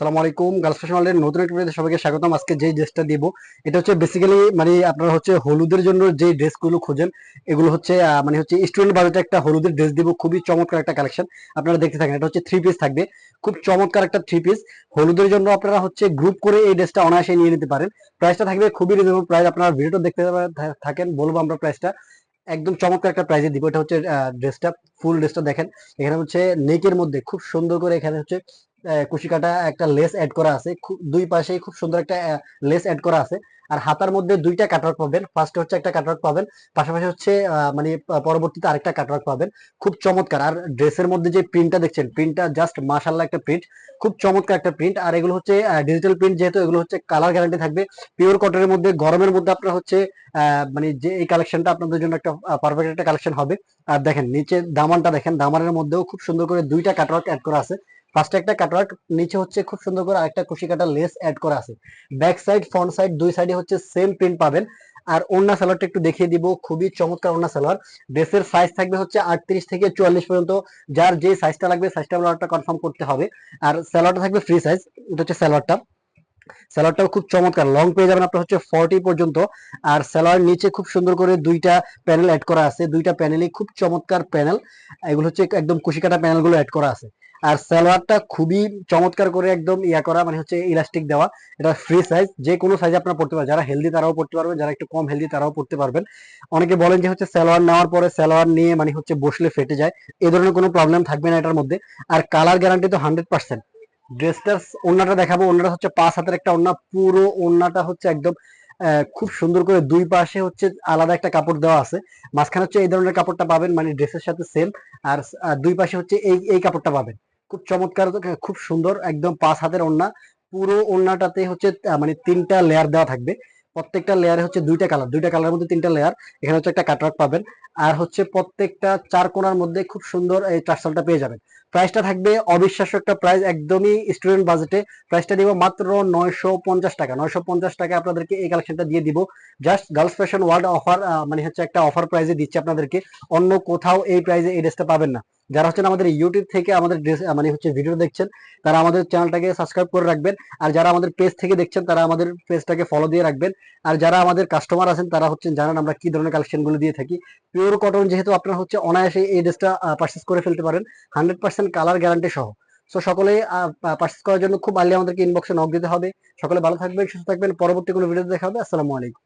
আসসালামু আলাইকুম। Girls fashion ওয়ার্ল্ডের নতুন একটা ভিডিওতে সবাইকে স্বাগতম। আজকে যেই ড্রেসটা দিব এটা হচ্ছে বেসিক্যালি মানে আপনারা হচ্ছে হলুদের জন্য যে ড্রেসগুলো খোঁজেন এগুলো হচ্ছে মানে হচ্ছে স্টুডেন্ট বাজেটে একটা হলুদের ড্রেস দিব, খুবই চমৎকার একটা কালেকশন। আপনারা দেখতে থাকেন, এটা হচ্ছে থ্রি পিস থাকবে, খুব চমৎকার একটা থ্রি পিস হলুদের জন্য। আপনারা হচ্ছে গ্রুপ করে এই ড্রেসটা অনায়াসে নিয়ে নিতে পারেন। প্রাইসটা থাকবে খুবই রিজনেবল প্রাইস, আপনারা ভিডিওটা দেখতে থাকেন, বলবো আমরা প্রাইসটা একদম চমৎকার একটা প্রাইজে দিব। এটা হচ্ছে ড্রেসটা, ফুল ড্রেসটা দেখেন। এখানে হচ্ছে নেকের মধ্যে খুব সুন্দর করে এখানে হচ্ছে কুশি কাটা একটা লেস অ্যাড করা আছে, দুই পাশেই খুব সুন্দর একটা লেস অ্যাড করা আছে। আর হাতার মধ্যে দুইটা কাটওয়ার্ক পাবেন, ফার্স্টে হচ্ছে একটা কাটওয়ার্ক পাবেন, পাশাপাশি হচ্ছে মানে পরবর্তীতে আরেকটা কাটওয়ার্ক পাবেন। খুব চমৎকার। আর ড্রেসের মধ্যে যে প্রিন্টটা দেখছেন, প্রিন্টটা জাস্ট মাশাআল্লাহ একটা প্রিন্ট, খুব চমৎকার একটা প্রিন্ট। আর এগুলো হচ্ছে ডিজিটাল প্রিন্ট, যেহেতু এগুলো হচ্ছে কালার গ্যারান্টি থাকবে, পিওর কটনের মধ্যে, গরমের মধ্যে আপনার হচ্ছে মানে যে এই কালেকশনটা আপনাদের জন্য একটা পারফেক্ট একটা কালেকশন হবে। আর দেখেন নিচে দামানটা দেখেন, দামানের মধ্যেও খুব সুন্দর করে দুইটা কাটওয়ার্ক অ্যাড করা আছে। ফার্স্টে একটা কাটওয়ার্ক, নিচে হচ্ছে খুব সুন্দর করে আরেকটা কুশি কাটা লেস অ্যাড করা আছে। ব্যাক সাইড ফ্রন্ট সাইড দুই সাইডে হচ্ছে সেম প্রিন্ট পাবেন। আর ওড়না সালোয়ারটা একটু দেখিয়ে দিব, খুবই চমৎকার ওড়না সালোয়ার। ড্রেসের সাইজ থাকবে হচ্ছে 38 থেকে 44 পর্যন্ত, যার যে সাইজটা লাগবে সাইজটা আপনারা কনফার্ম করতে হবে। আর সালোয়ারটা থাকবে ফ্রি সাইজ, এটা হচ্ছে সালোয়ারটা। সালোয়ারটাও খুব চমৎকার, লং পেয়ে যাবেন আপনার হচ্ছে 40 পর্যন্ত। আর সালোয়ার নিচে খুব সুন্দর করে দুইটা প্যানেল অ্যাড করা আছে, দুইটা প্যানেলই খুব চমৎকার প্যানেল। এগুলো হচ্ছে একদম কুশি কাটা প্যানেল গুলো অ্যাড করা আছে। আর সালোয়ারটা খুবই চমৎকার করে একদম ইয়া করা, মানে হচ্ছে ইলাস্টিক দেওয়া। এটা ফ্রি সাইজ, যে কোনো সাইজে আপনারা পড়তে পারবেন, যারা হেলদি তারাও পড়তে পারবেন, যারা একটু কম হেলদি তারাও পড়তে পারবেন। অনেকে বলেন যে হচ্ছে সালোয়ার নেওয়ার পরে সালোয়ার নিয়ে মানে হচ্ছে বসলে ফেটে যায়, এ ধরনের কোনো প্রবলেম থাকবে না এটার মধ্যে। আর কালার গ্যারান্টি তো 100%। ড্রেসটার ওড়নাটা দেখাবো, ওড়নাটা হচ্ছে 5 হাতের একটা ওড়না, পুরো ওড়নাটা হচ্ছে একদম খুব সুন্দর করে দুই পাশে হচ্ছে আলাদা একটা কাপড় দেওয়া আছে, মাঝখানে হচ্ছে এই ধরনের কাপড়টা পাবেন, মানে ড্রেসের সাথে সেম। আর দুই পাশে হচ্ছে এই এই কাপড়টা পাবেন, খুব চমৎকার, খুব সুন্দর, একদম 5 হাতের ওড়না। পুরো ওড়নাটাতে হচ্ছে মানে 3টা লেয়ার দেওয়া থাকবে, প্রত্যেকটা লেয়ারে হচ্ছে দুইটা কালার, দুইটা কালারের মধ্যে 3টা লেয়ার। এখানে হচ্ছে একটা কাটওয়ার্ক পাবেন। আর হচ্ছে প্রত্যেকটা চার কোণার মধ্যে খুব সুন্দর এই টার্সেলটা পেয়ে যাবেন। প্রাইসটা থাকবে অবিশ্বাস্য একটা প্রাইস, একদমই স্টুডেন্ট বাজেটে। প্রাইসটা দিব মাত্র 950 টাকা। 950 টাকা আপনাদেরকে এই কালেকশনটা দিয়ে দিব। Just girls fashion world offer, মানে হচ্ছে একটা অফার প্রাইসে দিচ্ছে আপনাদেরকে, অন্য কোথাও এই প্রাইসে এই ড্রেসটা পাবেন না। যারা হচ্ছেন আমাদের ইউটিউব থেকে আমাদের ড্রেস মানে হচ্ছে ভিডিও দেখছেন, তারা আমাদের চ্যানেলটাকে সাবস্ক্রাইব করে রাখবেন। আর যারা আমাদের পেজ থেকে দেখছেন, তারা আমাদের পেজটাকে ফলো দিয়ে রাখবেন। আর যারা আমাদের কাস্টমার আছেন, তারা হচ্ছেন জানেন আমরা কি ধরনের কালেকশন গুলো দিয়ে থাকি। পিওর কটন, যেহেতু আপনারা হচ্ছে অনায়াসে এই ড্রেসটা পারচেস করে ফেলতে পারেন, 100% কালার গ্যারান্টি সহ। সো সকলে পারচেস করার জন্য খুব আর্লি আমাদেরকে ইনবক্সে নক দিতে হবে। সকলে ভালো থাকবেন, সুস্থ থাকবেন, পরবর্তী কোনো ভিডিওতে দেখা হবে। আসসালামু আলাইকুম।